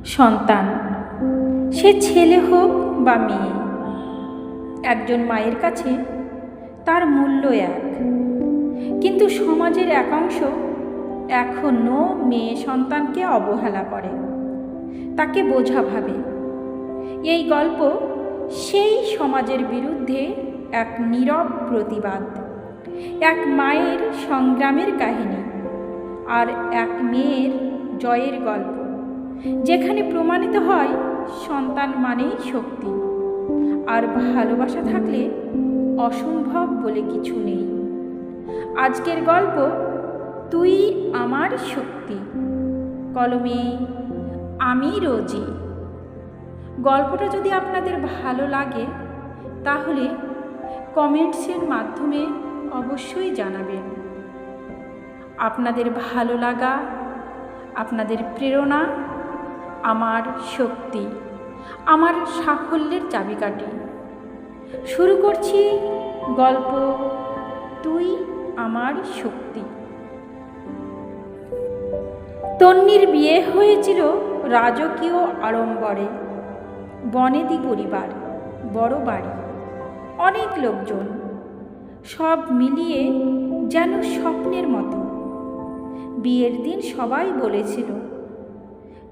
সন্তান, সে ছেলে হোক বা মেয়ে, একজন মায়ের কাছে তার মূল্য এক। কিন্তু সমাজের একাংশ এখনও মেয়ে সন্তানকে অবহেলা করে, তাকে বোঝা ভাবে। এই গল্প সেই সমাজের বিরুদ্ধে এক নীরব প্রতিবাদ, এক মায়ের সংগ্রামের কাহিনী আর এক মেয়ের জয়ের গল্প, যেখানে প্রমাণিত হয় সন্তান মানেই শক্তি, আর ভালোবাসা থাকলে অসম্ভব বলে কিছু নেই। আজকের গল্প তুই আমার শক্তি, কলমে আমি রোজি। গল্পটা যদি আপনাদের ভালো লাগে তাহলে কমেন্টসের মাধ্যমে অবশ্যই জানাবেন। আপনাদের ভালো লাগা, আপনাদের প্রেরণা আমার শক্তি, আমার সাফল্যের চাবিকাঠি। শুরু করছি গল্প তুই আমার শক্তি। তন্নির বিয়ে হয়েছিল রাজকীয় আড়ম্বরে। বনেদি পরিবার, বড় বাড়ি, অনেক লোকজন, সব মিলিয়ে যেন স্বপ্নের মতো। বিয়ের দিন সবাই বলেছিল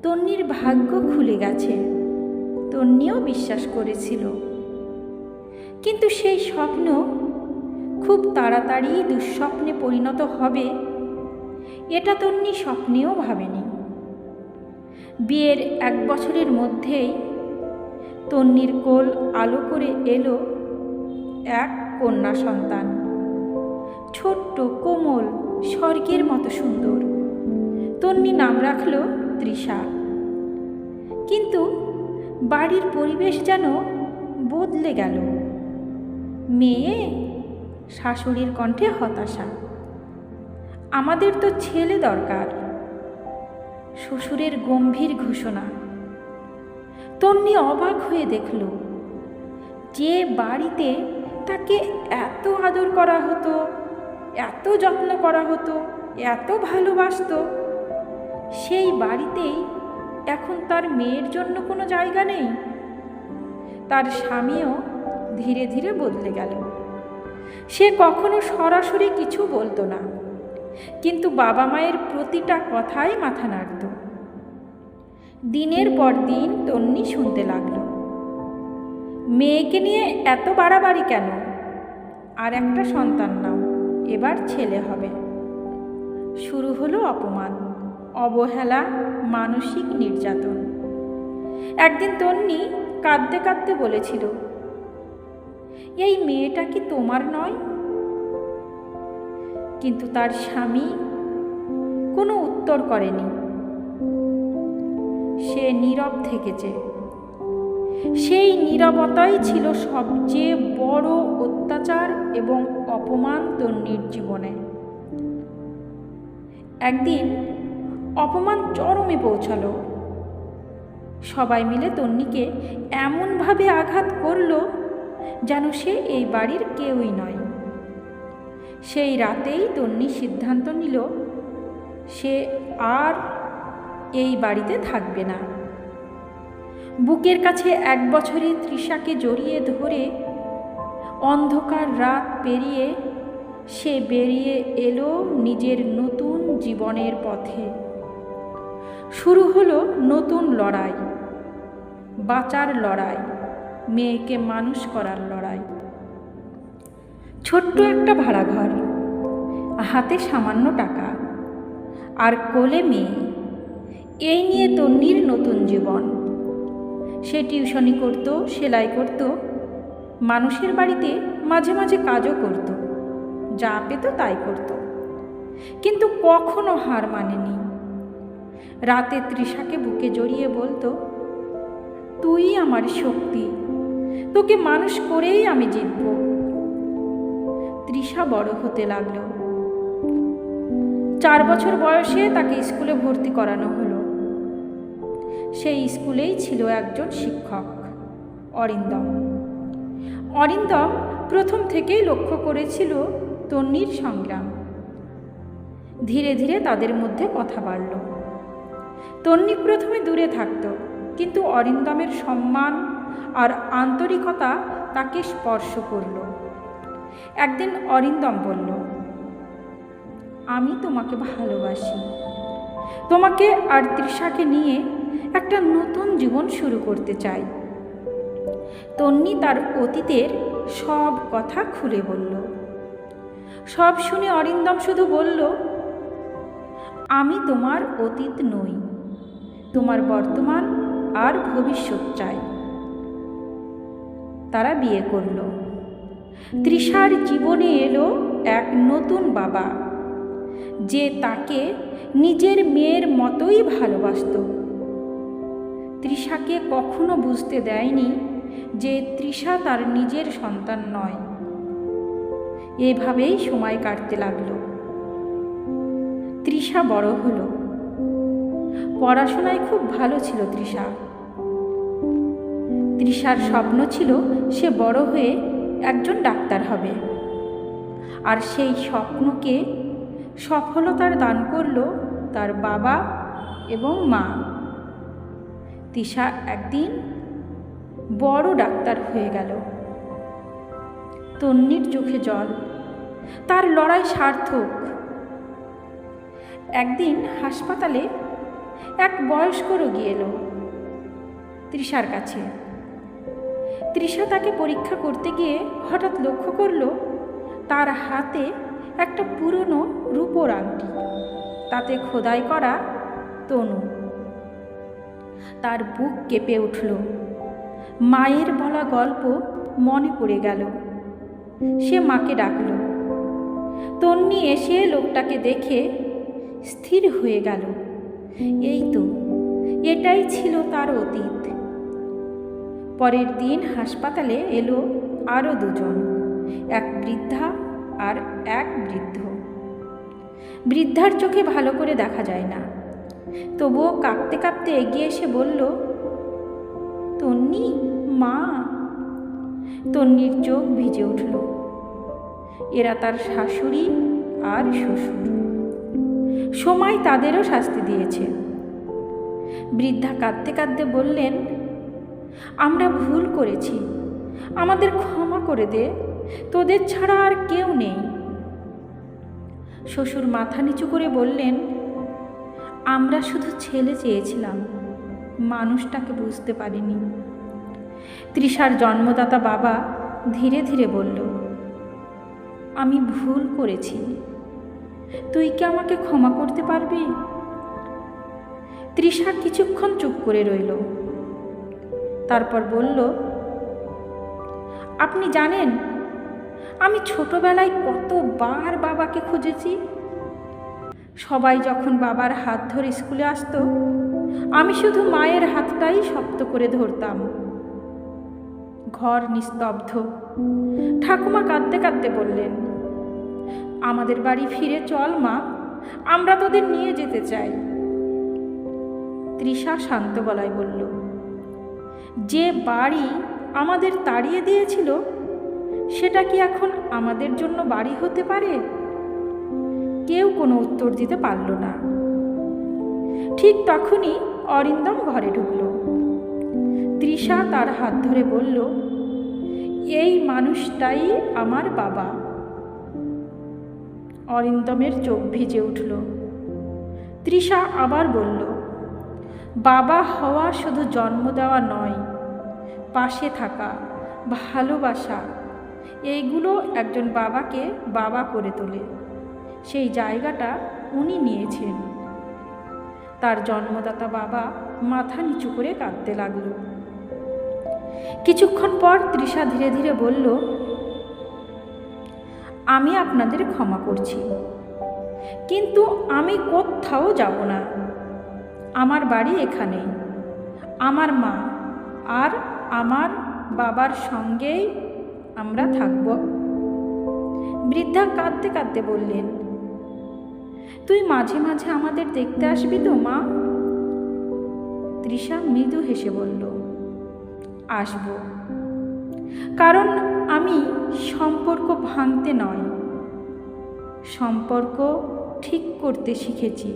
তন্নির ভাগ্য খুলে গেছে। তন্নিও বিশ্বাস করেছিল, কিন্তু সেই স্বপ্ন খুব তাড়াতাড়ি দুঃস্বপ্নে পরিণত হবে এটা তন্নি স্বপ্নেও ভাবেনি। বিয়ের 1 বছরের মধ্যেই তন্নির কোল আলো করে এলো এক কন্যা সন্তান। ছোট্ট, কোমল, স্বর্গের মতো সুন্দর। তন্নি নাম রাখল তৃষা। কিন্তু বাড়ির পরিবেশ যেন বদলে গেল। মেয়ে? শাশুড়ির কণ্ঠে হতাশা। আমাদের তো ছেলে দরকার। শ্বশুরের গম্ভীর ঘোষণা। তন্নি অবাক হয়ে দেখল, যে বাড়িতে তাকে এত আদর করা হতো, এত যত্ন করা হতো, এত ভালোবাসতো, সেই বাড়িতেই এখন তার মেয়ের জন্য কোনো জায়গা নেই। তার স্বামীও ধীরে ধীরে বদলে গেল। সে কখনো সরাসরি কিছু বলতো না, কিন্তু বাবা মায়ের প্রতিটা কথাই মাথা নাড়ত। দিনের পর দিন তন্নি শুনতে লাগলো, মেয়েকে নিয়ে এত বাড়াবাড়ি কেন? আর একটা সন্তান নাও, এবার ছেলে হবে। শুরু হলো অপমান, অবহেলা, মানসিক নির্যাতন। একদিন তন্নি কাঁদতে কাঁদতে বলেছিল, এই মেয়েটা কি তোমার নয়? কিন্তু তার স্বামী কোনো উত্তর করেনি। সে নীরব থেকেছে। সেই নীরবতাই ছিল সবচেয়ে বড় অত্যাচার এবং অপমান তন্নির জীবনে। একদিন অপমান চরমে পৌঁছালো। সবাই মিলে তন্নিকে এমনভাবে আঘাত করল যেন সে এই বাড়ির কেউই নয়। সেই রাতেই তন্নি সিদ্ধান্ত নিল সে আর এই বাড়িতে থাকবে না। বুকের কাছে 1 বছরে তৃষাকে জড়িয়ে ধরে অন্ধকার রাত পেরিয়ে সে বেরিয়ে এলো নিজের নতুন জীবনের পথে। শুরু হলো নতুন লড়াই, বাঁচার লড়াই, মেয়েকে মানুষ করার লড়াই। ছোট্ট একটা ভাড়া ঘর, হাতে সামান্য টাকা, আর কোলে মেয়ে। এই নিয়ে তন্নির নতুন জীবন। সে টিউশনি করত, সেলাই করত, মানুষের বাড়িতে মাঝে মাঝে কাজও করত, যা পেত তাই করত, কিন্তু কখনো হার মানেনি। রাতে তৃষাকে বুকে জড়িয়ে বলতো, তুই আমার শক্তি, তোকে মানুষ করেই আমি জিতব। তৃষা বড় হতে লাগলো। 4 বছর বয়সে তাকে স্কুলে ভর্তি করানো হলো। সেই স্কুলেই ছিল একজন শিক্ষক, অরিন্দম। অরিন্দম প্রথম থেকেই লক্ষ্য করেছিল তন্নির সংগ্রাম। ধীরে ধীরে তাদের মধ্যে কথা বাড়ল। তন্নি প্রথমে দূরে থাকত, কিন্তু অরিন্দমের সম্মান আর আন্তরিকতা তাকে স্পর্শ করল। একদিন অরিন্দম বলল, আমি তোমাকে ভালোবাসি, তোমাকে আর তৃষাকে নিয়ে একটা নতুন জীবন শুরু করতে চাই। তন্নি তার অতীতের সব কথা খুলে বলল। সব শুনে অরিন্দম শুধু বলল, আমি তোমার অতীত নই, তোমার বর্তমান আর ভবিষ্যৎ চাই। তারা বিয়ে করল। তৃষার জীবনে এলো এক নতুন বাবা, যে তাকে নিজের মেয়ের মতোই ভালোবাসত। তৃষাকে কখনো বুঝতে দেয়নি যে তৃষা তার নিজের সন্তান নয়। এভাবেই সময় কাটতে লাগলো। তৃষা বড় হলো। পড়াশোনায় খুব ভালো ছিল তৃষা। তৃষার স্বপ্ন ছিল সে বড় হয়ে একজন ডাক্তার হবে। আর সেই স্বপ্নকে সফলতার দান করল তার বাবা এবং মা। তৃষা একদিন বড় ডাক্তার হয়ে গেল। তন্নির চোখে জল, তার লড়াই সার্থক। একদিন হাসপাতালে এক বয়স্ক রোগী এলো তৃষার কাছে। তৃষা তাকে পরীক্ষা করতে গিয়ে হঠাৎ লক্ষ্য করল তার হাতে একটা পুরনো রূপোর আংটি, তাতে খোদাই করা তনু। তার বুক কেঁপে উঠল। মায়ের বলা গল্প মনে পড়ে গেল। সে মাকে ডাকল। তন্নি এসে লোকটাকে দেখে স্থির হয়ে গেল। এই তো, এটাই ছিল তার অতীত। পরের দিন হাসপাতালে এলো আরও দুজন, এক বৃদ্ধা আর এক বৃদ্ধ। বৃদ্ধার চোখে ভালো করে দেখা যায় না, তবুও কাঁপতে কাঁপতে এগিয়ে এসে বলল, তন্নি, মা। তন্নির চোখ ভিজে উঠল। এরা তার শাশুড়ি আর শ্বশুর। সময় তাদেরও শাস্তি দিয়েছে। বৃদ্ধা কাঁদতে কাঁদতে বললেন, আমরা ভুল করেছি, আমাদের ক্ষমা করে দে, তোদের ছাড়া আর কেউ নেই। শ্বশুর মাথা নিচু করে বললেন, আমরা শুধু ছেলে চেয়েছিলাম, মানুষটাকে বুঝতে পারিনি। তৃষার জন্মদাতা বাবা ধীরে ধীরে বলল, আমি ভুল করেছি, তুই কি আমাকে ক্ষমা করতে পারবি? তৃষা কিছুক্ষণ চুপ করে রইল। তারপর বলল, আপনি জানেন আমি ছোটবেলায় কতবার বাবাকে খুঁজেছি। সবাই যখন বাবার হাত ধরে স্কুলে আসতো, আমি শুধু মায়ের হাতটাই শক্ত করে ধরতাম। ঘর নিস্তব্ধ। ঠাকুমা কাঁদতে কাঁদতে বললেন, আমাদের বাড়ি ফিরে চল মা, আমরা তোদের নিয়ে যেতে চাই। তৃষা শান্ত গলায় বলল, যে বাড়ি আমাদের তাড়িয়ে দিয়েছিল, সেটা কি এখন আমাদের জন্য বাড়ি হতে পারে? কেউ কোনো উত্তর দিতে পারল না। ঠিক তখনই অরিন্দম ঘরে ঢুকল। তৃষা তার হাত ধরে বলল, এই মানুষটাই আমার বাবা। অরিন্দমের চোখ ভিজে উঠল। তৃষা আবার বলল, বাবা হওয়া শুধু জন্ম দেওয়া নয়, পাশে থাকা, ভালোবাসা, এইগুলো একজন বাবাকে বাবা করে তোলে। সেই জায়গাটা উনি নিয়েছেন। তার জন্মদাতা বাবা মাথা নিচু করে কাঁদতে লাগল। কিছুক্ষণ পর তৃষা ধীরে ধীরে বলল, আমি আপনাদের ক্ষমা করছি, কিন্তু আমি কোথাও যাব না। আমার বাড়ি এখানেই, আমার মা আর আমার বাবার সঙ্গেই আমরা থাকব। বৃদ্ধা কাঁদতে কাঁদতে বললেন, তুই মাঝে মাঝে আমাদের দেখতে আসবি তো মা? তৃষা মৃদু হেসে বলল, আসব, কারণ আমি সম্পর্ক ভাঙতে নয়, সম্পর্ক ঠিক করতে শিখেছি।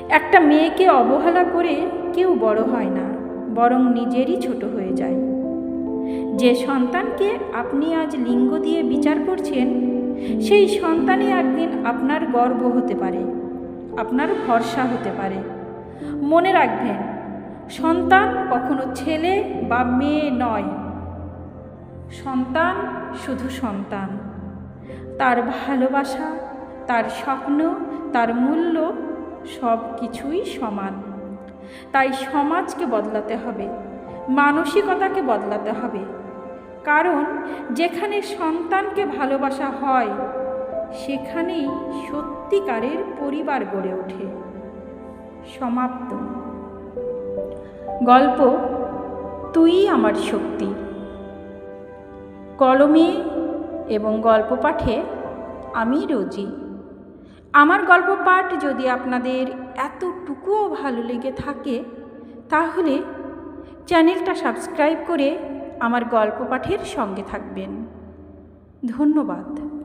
একটা মেয়েকে অবহেলা করে কেউ বড় হয় না, বরং নিজেরই ছোট হয়ে যায়। যে সন্তানকে আপনি আজ লিঙ্গ দিয়ে বিচার করছেন, সেই সন্তানই একদিন আপনার গর্ব হতে পারে, আপনার ভরসা হতে পারে। মনে রাখবেন, সন্তান কখনো ছেলে বা মেয়ে নয়। সন্তান শুধু সন্তান। তার ভালোবাসা, তার স্বপ্ন, তার মূল্য সব কিছুই সমান। তাই সমাজকে বদলাতে হবে, মানসিকতাকে বদলাতে হবে। কারণ যেখানে সন্তানকে ভালোবাসা হয়, সেখানেই সত্যিকারের পরিবার গড়ে ওঠে। সমাপ্ত। গল্প তুই আমার শক্তি। কলমে এবং গল্প পাঠে আমি রোজি। আমার গল্প পাঠ যদি আপনাদের এতটুকুও ভালো লেগে থাকে, তাহলে চ্যানেলটা সাবস্ক্রাইব করে আমার গল্প পাঠের সঙ্গে থাকবেন। ধন্যবাদ।